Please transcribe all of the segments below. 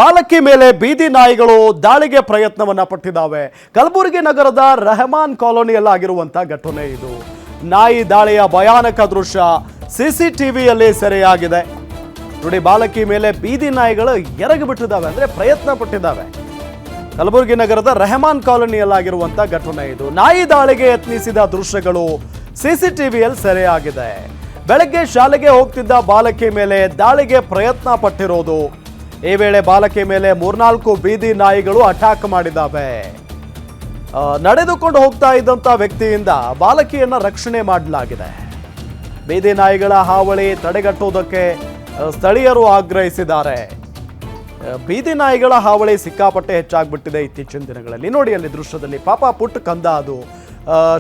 ಬಾಲಕಿ ಮೇಲೆ ಬೀದಿ ನಾಯಿಗಳು ದಾಳಿಗೆ ಪ್ರಯತ್ನವನ್ನ ಪಟ್ಟಿದ್ದಾವೆ. ಕಲಬುರಗಿ ನಗರದ ರೆಹಮಾನ್ ಕಾಲೋನಿಯಲ್ಲಾಗಿರುವಂತ ಘಟನೆ ಇದು. ನಾಯಿ ದಾಳಿಯ ಭಯಾನಕ ದೃಶ್ಯ ಸಿಸಿಟಿವಿಯಲ್ಲಿ ಸೆರೆಯಾಗಿದೆ. ನೋಡಿ, ಬಾಲಕಿ ಮೇಲೆ ಬೀದಿ ನಾಯಿಗಳು ಎರಗಿ ಬಿಟ್ಟಿದ್ದಾವೆ, ಅಂದ್ರೆ ಪ್ರಯತ್ನ ಪಟ್ಟಿದ್ದಾವೆ. ಕಲಬುರಗಿ ನಗರದ ರೆಹಮಾನ್ ಕಾಲೋನಿಯಲ್ಲಾಗಿರುವಂತ ಘಟನೆ ಇದು. ನಾಯಿ ದಾಳಿಗೆ ಯತ್ನಿಸಿದ ದೃಶ್ಯಗಳು ಸಿಸಿಟಿವಿಯಲ್ಲಿ ಸೆರೆಯಾಗಿದೆ. ಬೆಳಗ್ಗೆ ಶಾಲೆಗೆ ಹೋಗ್ತಿದ್ದ ಬಾಲಕಿ ಮೇಲೆ ದಾಳಿಗೆ ಪ್ರಯತ್ನ ಪಟ್ಟಿರೋದು. ಈ ವೇಳೆ ಬಾಲಕಿ ಮೇಲೆ 3-4 ಬೀದಿ ನಾಯಿಗಳು ಅಟ್ಯಾಕ್ ಮಾಡಿದ್ದಾವೆ. ನಡೆದುಕೊಂಡು ಹೋಗ್ತಾ ಇದ್ದಂತ ವ್ಯಕ್ತಿಯಿಂದ ಬಾಲಕಿಯನ್ನ ರಕ್ಷಣೆ ಮಾಡಲಾಗಿದೆ. ಬೀದಿ ನಾಯಿಗಳ ಹಾವಳಿ ತಡೆಗಟ್ಟುವುದಕ್ಕೆ ಸ್ಥಳೀಯರು ಆಗ್ರಹಿಸಿದ್ದಾರೆ. ಬೀದಿ ನಾಯಿಗಳ ಹಾವಳಿ ಸಿಕ್ಕಾಪಟ್ಟೆ ಹೆಚ್ಚಾಗ್ಬಿಟ್ಟಿದೆ ಇತ್ತೀಚಿನ ದಿನಗಳಲ್ಲಿ. ನೋಡಿ, ಅಲ್ಲಿ ದೃಶ್ಯದಲ್ಲಿ ಪಾಪ ಪುಟ್ಟ ಕಂದ ಅದು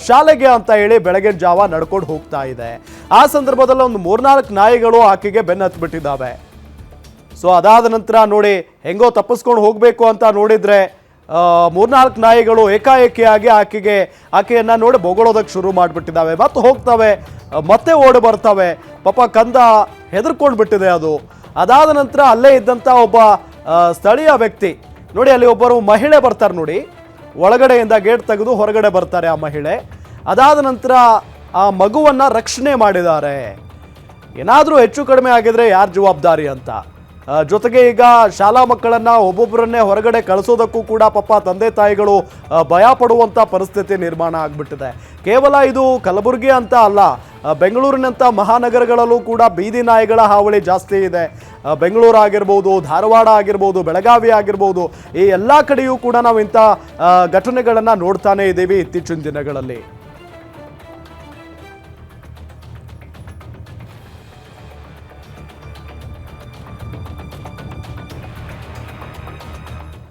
ಶಾಲೆಗೆ ಅಂತ ಹೇಳಿ ಬೆಳಗಿನ ಜಾವ ನಡ್ಕೊಂಡು ಹೋಗ್ತಾ ಇದೆ. ಆ ಸಂದರ್ಭದಲ್ಲಿ ಒಂದು 3-4 ನಾಯಿಗಳು ಆಕೆಗೆ ಬೆನ್ನು ಹತ್ಬಿಟ್ಟಿದ್ದಾವೆ. ಸೊ ಅದಾದ ನಂತರ ನೋಡಿ, ಹೆಂಗೋ ತಪ್ಪಿಸ್ಕೊಂಡು ಹೋಗಬೇಕು ಅಂತ ನೋಡಿದ್ರೆ 3-4 ನಾಯಿಗಳು ಏಕಾಏಕಿಯಾಗಿ ಆಕೆಯನ್ನ ನೋಡಿ ಬೊಗಳೋದಕ್ಕೆ ಶುರು ಮಾಡಿಬಿಟ್ಟಿದ್ದಾವೆ. ಮತ್ತೆ ಹೋಗ್ತವೆ, ಮತ್ತೆ ಓಡಿ ಬರ್ತವೆ. ಪಾಪ ಕಂದ ಹೆದರ್ಕೊಂಡು ಬಿಟ್ಟಿದೆ ಅದು. ಅದಾದ ನಂತರ ಅಲ್ಲೇ ಇದ್ದಂಥ ಒಬ್ಬ ಸ್ಥಳೀಯ ವ್ಯಕ್ತಿ ನೋಡಿ, ಅಲ್ಲಿ ಒಬ್ಬರು ಮಹಿಳೆ ಬರ್ತಾರೆ ನೋಡಿ, ಒಳಗಡೆಯಿಂದ ಗೇಟ್ ತೆಗೆದು ಹೊರಗಡೆ ಬರ್ತಾರೆ ಆ ಮಹಿಳೆ. ಅದಾದ ನಂತರ ಆ ಮಗುವನ್ನ ರಕ್ಷಣೆ ಮಾಡಿದ್ದಾರೆ. ಏನಾದರೂ ಹೆಚ್ಚು ಕಡಿಮೆ ಆಗಿದ್ರೆ ಯಾರು ಜವಾಬ್ದಾರಿ ಅಂತ. ಜೊತೆಗೆ ಈಗ ಶಾಲಾ ಮಕ್ಕಳನ್ನ ಒಬ್ಬೊಬ್ಬರನ್ನೇ ಹೊರಗಡೆ ಕಳಿಸೋದಕ್ಕೂ ಕೂಡ ಪಾಪ ತಂದೆ ತಾಯಿಗಳು ಭಯ ಪಡುವಂಥ ಪರಿಸ್ಥಿತಿ ನಿರ್ಮಾಣ ಆಗಿಬಿಟ್ಟಿದೆ. ಕೇವಲ ಇದು ಕಲಬುರಗಿ ಅಂತ ಅಲ್ಲ, ಬೆಂಗಳೂರಿನಂಥ ಮಹಾನಗರಗಳಲ್ಲೂ ಕೂಡ ಬೀದಿ ನಾಯಿಗಳ ಹಾವಳಿ ಜಾಸ್ತಿ ಇದೆ. ಬೆಂಗಳೂರು ಆಗಿರ್ಬೋದು, ಧಾರವಾಡ ಆಗಿರ್ಬೋದು, ಬೆಳಗಾವಿ ಆಗಿರ್ಬೋದು, ಈ ಎಲ್ಲ ಕಡೆಯೂ ಕೂಡ ನಾವು ಇಂಥ ಘಟನೆಗಳನ್ನು ನೋಡ್ತಾನೆ ಇದ್ದೀವಿ ಇತ್ತೀಚಿನ ದಿನಗಳಲ್ಲಿ.